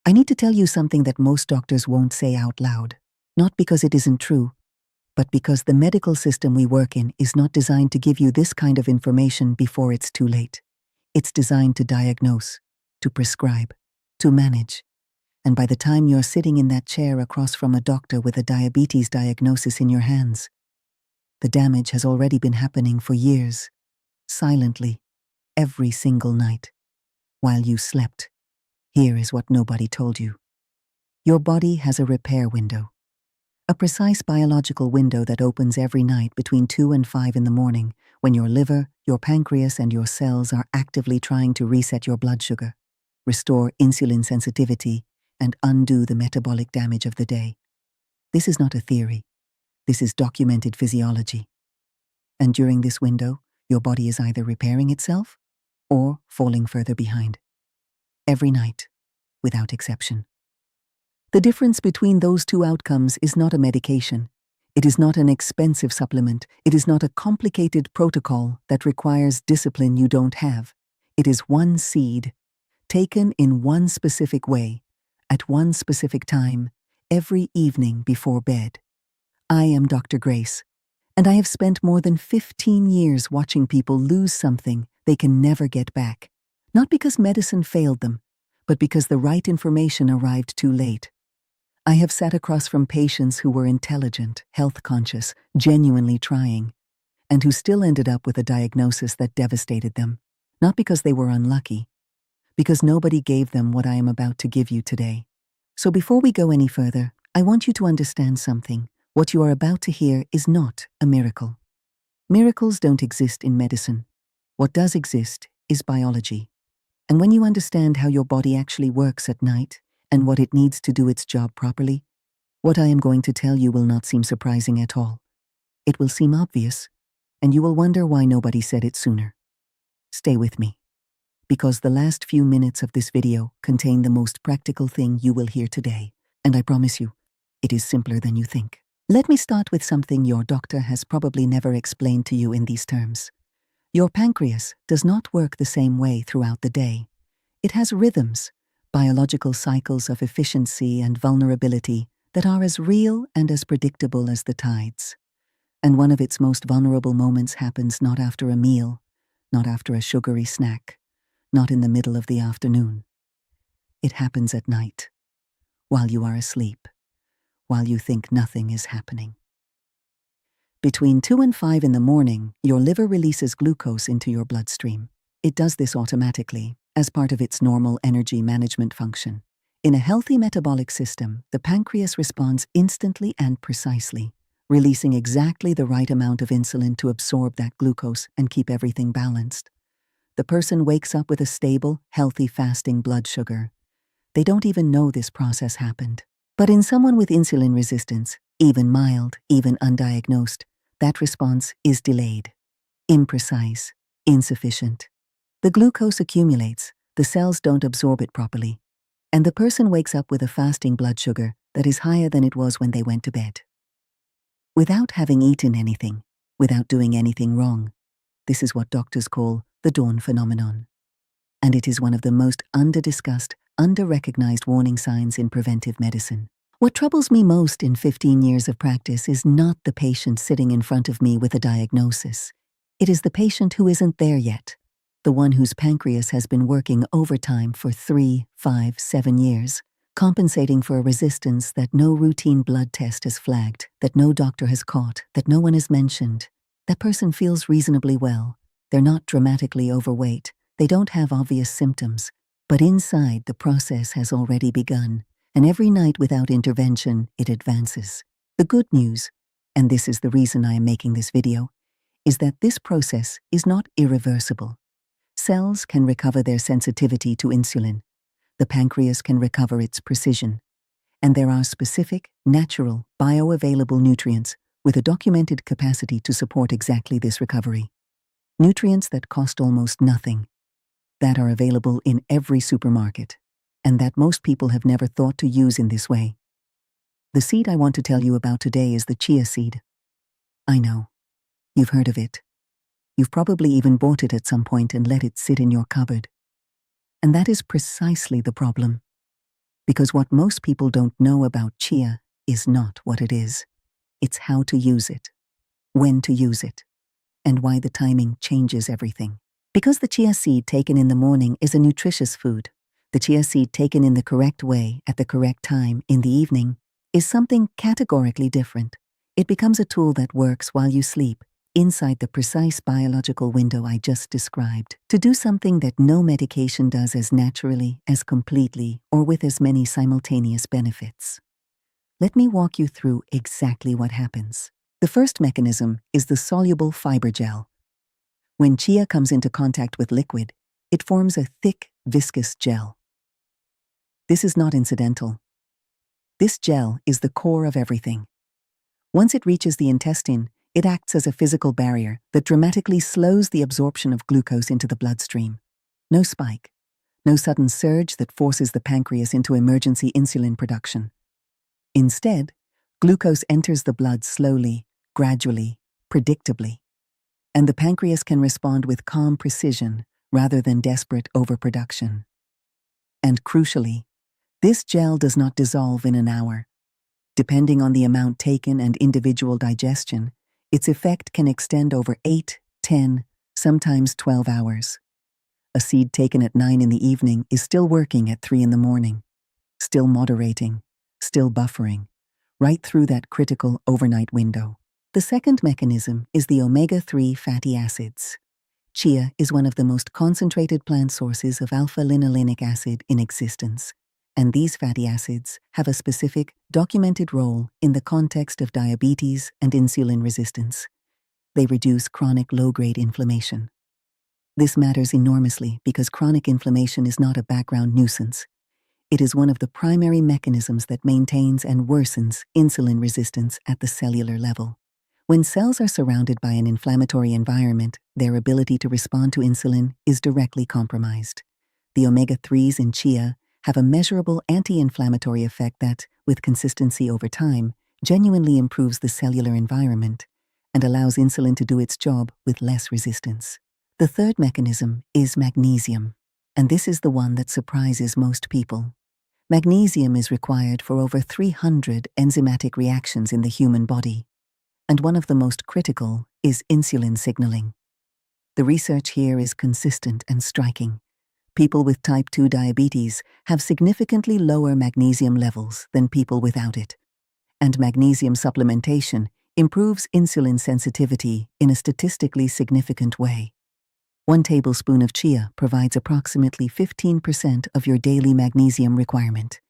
I need to tell you something that most doctors won't say out loud. Not because it isn't true, but because the medical system we work in is not designed to give you this kind of information before it's too late. It's designed to diagnose, to prescribe, to manage. And by the time you're sitting in that chair across from a doctor with a diabetes diagnosis in your hands, the damage has already been happening for years, silently, every single night. While you slept, here is what nobody told you. Your body has a repair window. A precise biological window that opens every night between 2 and 5 in the morning when your liver, your pancreas, and your cells are actively trying to reset your blood sugar, restore insulin sensitivity, and undo the metabolic damage of the day. This is not a theory. This is documented physiology. And during this window, your body is either repairing itself or falling further behind. Every night, without exception. The difference between those two outcomes is not a medication. It is not an expensive supplement. It is not a complicated protocol that requires discipline you don't have. It is one seed, taken in one specific way, at one specific time, every evening before bed. I am Dr. Grace, and I have spent more than 15 years watching people lose something they can never get back. Not because medicine failed them, but because the right information arrived too late. I have sat across from patients who were intelligent, health-conscious, genuinely trying, and who still ended up with a diagnosis that devastated them, not because they were unlucky, because nobody gave them what I am about to give you today. So before we go any further, I want you to understand something. What you are about to hear is not a miracle. Miracles don't exist in medicine. What does exist is biology. And when you understand how your body actually works at night and what it needs to do its job properly, what I am going to tell you will not seem surprising at all. It will seem obvious, and you will wonder why nobody said it sooner. Stay with me, because the last few minutes of this video contain the most practical thing you will hear today, and I promise you, it is simpler than you think. Let me start with something your doctor has probably never explained to you in these terms. Your pancreas does not work the same way throughout the day. It has rhythms, biological cycles of efficiency and vulnerability that are as real and as predictable as the tides. And one of its most vulnerable moments happens not after a meal, not after a sugary snack, not in the middle of the afternoon. It happens at night, while you are asleep, while you think nothing is happening. Between 2 and 5 in the morning, your liver releases glucose into your bloodstream. It does this automatically, as part of its normal energy management function. In a healthy metabolic system, the pancreas responds instantly and precisely, releasing exactly the right amount of insulin to absorb that glucose and keep everything balanced. The person wakes up with a stable, healthy fasting blood sugar. They don't even know this process happened. But in someone with insulin resistance, even mild, even undiagnosed, that response is delayed, imprecise, insufficient. The glucose accumulates, the cells don't absorb it properly, and the person wakes up with a fasting blood sugar that is higher than it was when they went to bed. Without having eaten anything, without doing anything wrong. This is what doctors call the dawn phenomenon. And it is one of the most under-discussed, under-recognized warning signs in preventive medicine. What troubles me most in 15 years of practice is not the patient sitting in front of me with a diagnosis. It is the patient who isn't there yet, the one whose pancreas has been working overtime for 3, 5, 7 years, compensating for a resistance that no routine blood test has flagged, that no doctor has caught, that no one has mentioned. That person feels reasonably well. They're not dramatically overweight. They don't have obvious symptoms. But inside, the process has already begun. And every night without intervention, it advances. The good news, and this is the reason I am making this video, is that this process is not irreversible. Cells can recover their sensitivity to insulin. The pancreas can recover its precision. And there are specific, natural, bioavailable nutrients with a documented capacity to support exactly this recovery. Nutrients that cost almost nothing, that are available in every supermarket, and that most people have never thought to use in this way. The seed I want to tell you about today is the chia seed. I know. You've heard of it. You've probably even bought it at some point and let it sit in your cupboard. And that is precisely the problem. Because what most people don't know about chia is not what it is. It's how to use it, when to use it, and why the timing changes everything. Because the chia seed taken in the morning is a nutritious food, the chia seed taken in the correct way at the correct time in the evening is something categorically different. It becomes a tool that works while you sleep, inside the precise biological window I just described, to do something that no medication does as naturally, as completely, or with as many simultaneous benefits. Let me walk you through exactly what happens. The first mechanism is the soluble fiber gel. When chia comes into contact with liquid, it forms a thick, viscous gel. This is not incidental. This gel is the core of everything. Once it reaches the intestine, it acts as a physical barrier that dramatically slows the absorption of glucose into the bloodstream. No spike, no sudden surge that forces the pancreas into emergency insulin production. Instead, glucose enters the blood slowly, gradually, predictably, and the pancreas can respond with calm precision rather than desperate overproduction. And crucially, this gel does not dissolve in an hour. Depending on the amount taken and individual digestion, its effect can extend over 8, 10, sometimes 12 hours. A seed taken at 9 in the evening is still working at 3 in the morning, still moderating, still buffering, right through that critical overnight window. The second mechanism is the omega-3 fatty acids. Chia is one of the most concentrated plant sources of alpha-linolenic acid in existence, and these fatty acids have a specific, documented role in the context of diabetes and insulin resistance. They reduce chronic low-grade inflammation. This matters enormously because chronic inflammation is not a background nuisance. It is one of the primary mechanisms that maintains and worsens insulin resistance at the cellular level. When cells are surrounded by an inflammatory environment, their ability to respond to insulin is directly compromised. The omega-3s in chia have a measurable anti-inflammatory effect that, with consistency over time, genuinely improves the cellular environment and allows insulin to do its job with less resistance. The third mechanism is magnesium, and this is the one that surprises most people. Magnesium is required for over 300 enzymatic reactions in the human body, and one of the most critical is insulin signaling. The research here is consistent and striking. People with type 2 diabetes have significantly lower magnesium levels than people without it, and magnesium supplementation improves insulin sensitivity in a statistically significant way. 1 tablespoon of chia provides approximately 15% of your daily magnesium requirement.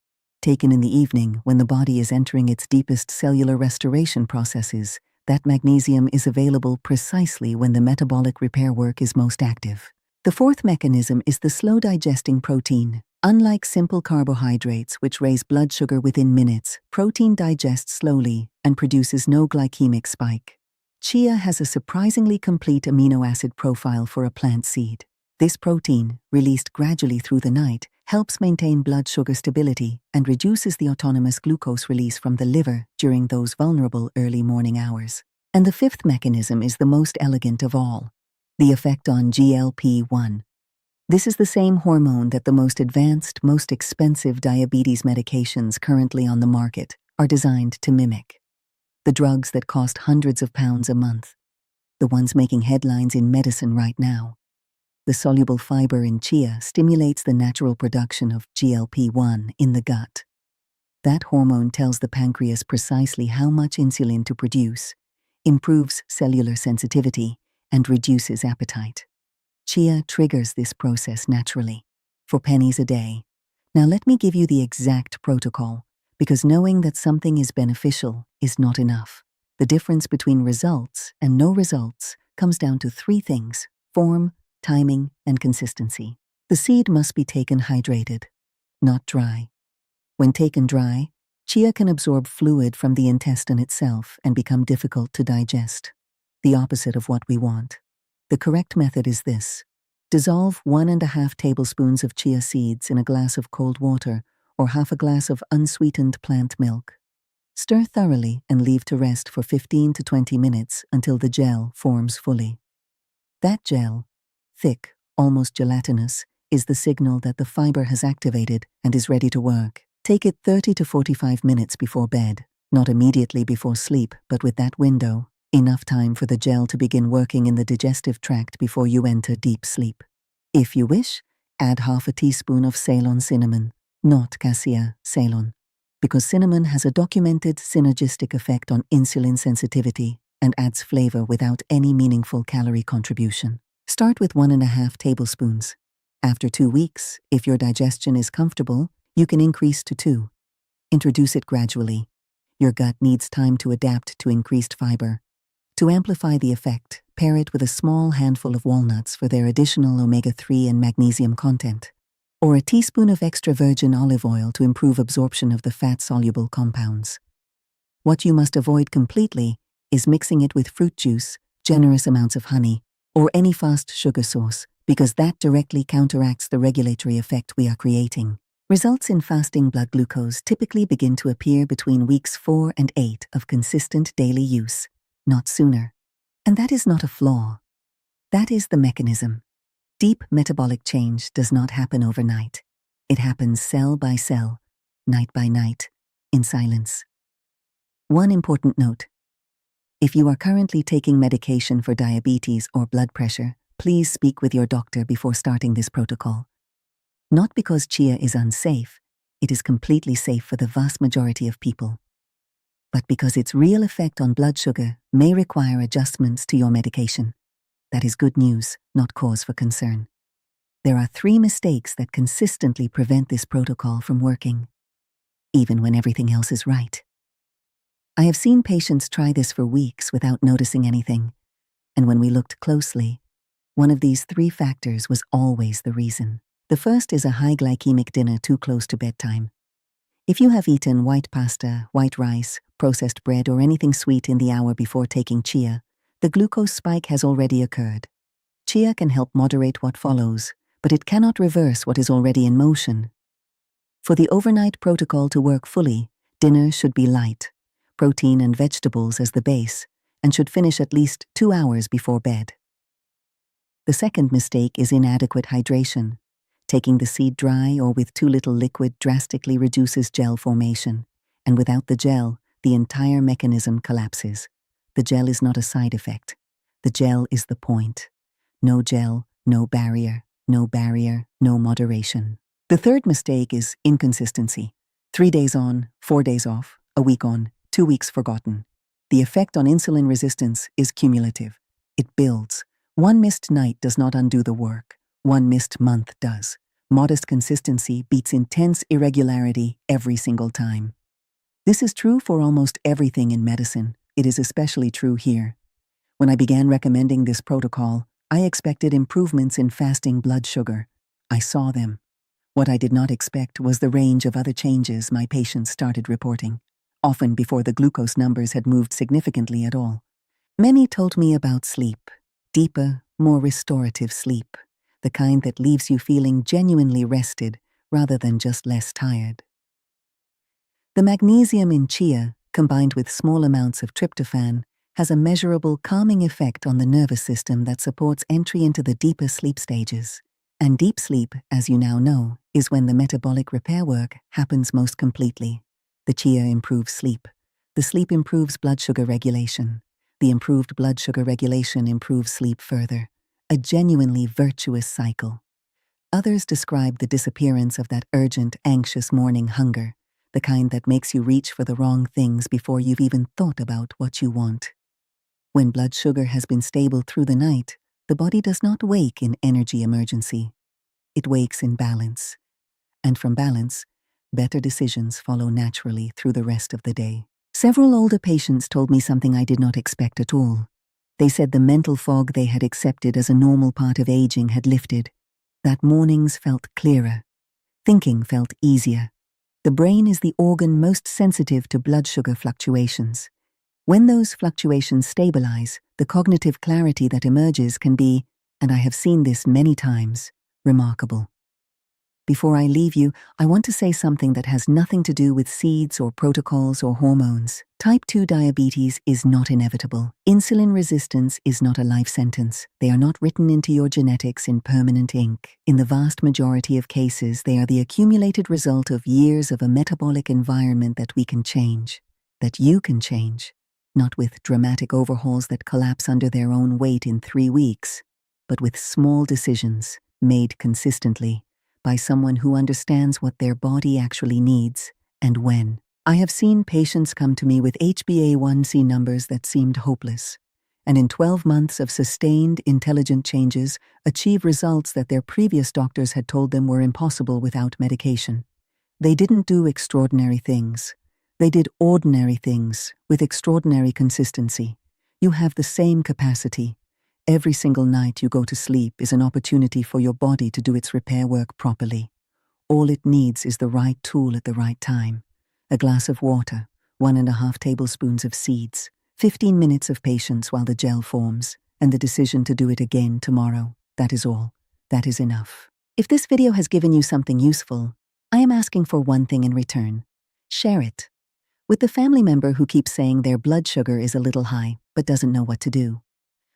Taken in the evening when the body is entering its deepest cellular restoration processes, that magnesium is available precisely when the metabolic repair work is most active. The fourth mechanism is the slow-digesting protein. Unlike simple carbohydrates, which raise blood sugar within minutes, protein digests slowly and produces no glycemic spike. Chia has a surprisingly complete amino acid profile for a plant seed. This protein, released gradually through the night, helps maintain blood sugar stability and reduces the autonomous glucose release from the liver during those vulnerable early morning hours. And the fifth mechanism is the most elegant of all: the effect on GLP-1. This is the same hormone that the most advanced, most expensive diabetes medications currently on the market are designed to mimic. The drugs that cost hundreds of pounds a month. The ones making headlines in medicine right now. The soluble fiber in chia stimulates the natural production of GLP-1 in the gut. That hormone tells the pancreas precisely how much insulin to produce, improves cellular sensitivity, and reduces appetite. Chia triggers this process naturally, for pennies a day. Now let me give you the exact protocol, because knowing that something is beneficial is not enough. The difference between results and no results comes down to 3 things: form, timing, and consistency. The seed must be taken hydrated, not dry. When taken dry, chia can absorb fluid from the intestine itself and become difficult to digest. The opposite of what we want. The correct method is this: dissolve 1½ tablespoons of chia seeds in a glass of cold water or half a glass of unsweetened plant milk. Stir thoroughly and leave to rest for 15 to 20 minutes until the gel forms fully. That gel, thick, almost gelatinous, is the signal that the fiber has activated and is ready to work. Take it 30 to 45 minutes before bed, not immediately before sleep, but with that window, enough time for the gel to begin working in the digestive tract before you enter deep sleep. If you wish, add half a teaspoon of Ceylon cinnamon, not Cassia, Ceylon, because cinnamon has a documented synergistic effect on insulin sensitivity and adds flavor without any meaningful calorie contribution. Start with 1.5 tablespoons. After 2 weeks, if your digestion is comfortable, you can increase to 2. Introduce it gradually. Your gut needs time to adapt to increased fiber. To amplify the effect, pair it with a small handful of walnuts for their additional omega-3 and magnesium content, or a teaspoon of extra virgin olive oil to improve absorption of the fat-soluble compounds. What you must avoid completely is mixing it with fruit juice, generous amounts of honey, or any fast sugar source, because that directly counteracts the regulatory effect we are creating. Results in fasting blood glucose typically begin to appear between weeks 4 and 8 of consistent daily use, not sooner. And that is not a flaw. That is the mechanism. Deep metabolic change does not happen overnight. It happens cell by cell, night by night, in silence. One important note. If you are currently taking medication for diabetes or blood pressure, please speak with your doctor before starting this protocol. Not because chia is unsafe, it is completely safe for the vast majority of people, but because its real effect on blood sugar may require adjustments to your medication. That is good news, not cause for concern. There are 3 mistakes that consistently prevent this protocol from working, even when everything else is right. I have seen patients try this for weeks without noticing anything, and when we looked closely, one of these 3 factors was always the reason. The first is a high glycemic dinner too close to bedtime. If you have eaten white pasta, white rice, processed bread, or anything sweet in the hour before taking chia, the glucose spike has already occurred. Chia can help moderate what follows, but it cannot reverse what is already in motion. For the overnight protocol to work fully, dinner should be light, protein and vegetables as the base, and should finish at least 2 hours before bed. The second mistake is inadequate hydration. Taking the seed dry or with too little liquid drastically reduces gel formation, and without the gel, the entire mechanism collapses. The gel is not a side effect. The gel is the point. No gel, no barrier, no barrier, no moderation. The third mistake is inconsistency. 3 days on, 4 days off, a week on, 2 weeks forgotten. The effect on insulin resistance is cumulative. It builds. One missed night does not undo the work. One missed month does. Modest consistency beats intense irregularity every single time. This is true for almost everything in medicine. It is especially true here. When I began recommending this protocol, I expected improvements in fasting blood sugar. I saw them. What I did not expect was the range of other changes my patients started reporting, often before the glucose numbers had moved significantly at all. Many told me about sleep, deeper, more restorative sleep, the kind that leaves you feeling genuinely rested rather than just less tired. The magnesium in chia, combined with small amounts of tryptophan, has a measurable calming effect on the nervous system that supports entry into the deeper sleep stages. And deep sleep, as you now know, is when the metabolic repair work happens most completely. The chia improves sleep. The sleep improves blood sugar regulation. The improved blood sugar regulation improves sleep further. A genuinely virtuous cycle. Others describe the disappearance of that urgent, anxious morning hunger, the kind that makes you reach for the wrong things before you've even thought about what you want. When blood sugar has been stable through the night, the body does not wake in energy emergency. It wakes in balance. And from balance, better decisions follow naturally through the rest of the day. Several older patients told me something I did not expect at all. They said the mental fog they had accepted as a normal part of aging had lifted, that mornings felt clearer, thinking felt easier. The brain is the organ most sensitive to blood sugar fluctuations. When those fluctuations stabilize, the cognitive clarity that emerges can be, and I have seen this many times, remarkable. Before I leave you, I want to say something that has nothing to do with seeds or protocols or hormones. Type 2 diabetes is not inevitable. Insulin resistance is not a life sentence. They are not written into your genetics in permanent ink. In the vast majority of cases, they are the accumulated result of years of a metabolic environment that we can change, that you can change. Not with dramatic overhauls that collapse under their own weight in 3 weeks, but with small decisions made consistently by someone who understands what their body actually needs and when. I have seen patients come to me with HbA1c numbers that seemed hopeless, and in 12 months of sustained, intelligent changes, achieve results that their previous doctors had told them were impossible without medication. They didn't do extraordinary things. They did ordinary things with extraordinary consistency. You have the same capacity. Every single night you go to sleep is an opportunity for your body to do its repair work properly. All it needs is the right tool at the right time. A glass of water, 1.5 tablespoons of seeds, 15 minutes of patience while the gel forms, and the decision to do it again tomorrow. That is all. That is enough. If this video has given you something useful, I am asking for one thing in return. Share it with the family member who keeps saying their blood sugar is a little high but doesn't know what to do.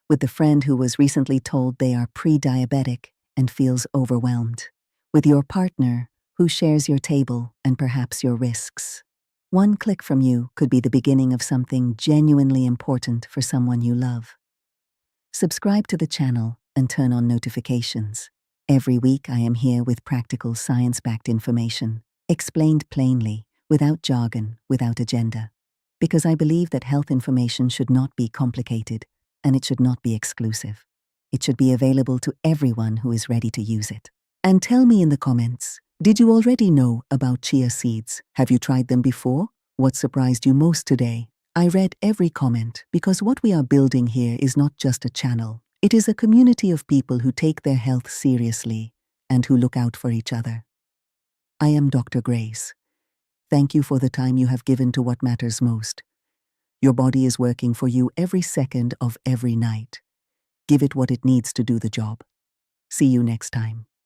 With the friend who was recently told they are pre-diabetic and feels overwhelmed. With your partner who shares your table and perhaps your risks. One click from you could be the beginning of something genuinely important for someone you love. Subscribe to the channel and turn on notifications. Every week I am here with practical science-backed information, explained plainly, without jargon, without agenda. Because I believe that health information should not be complicated, and it should not be exclusive. It should be available to everyone who is ready to use it. And tell me in the comments, did you already know about chia seeds? Have you tried them before? What surprised you most today? I read every comment because what we are building here is not just a channel. It is a community of people who take their health seriously and who look out for each other. I am Dr. Grace. Thank you for the time you have given to what matters most. Your body is working for you every second of every night. Give it what it needs to do the job. See you next time.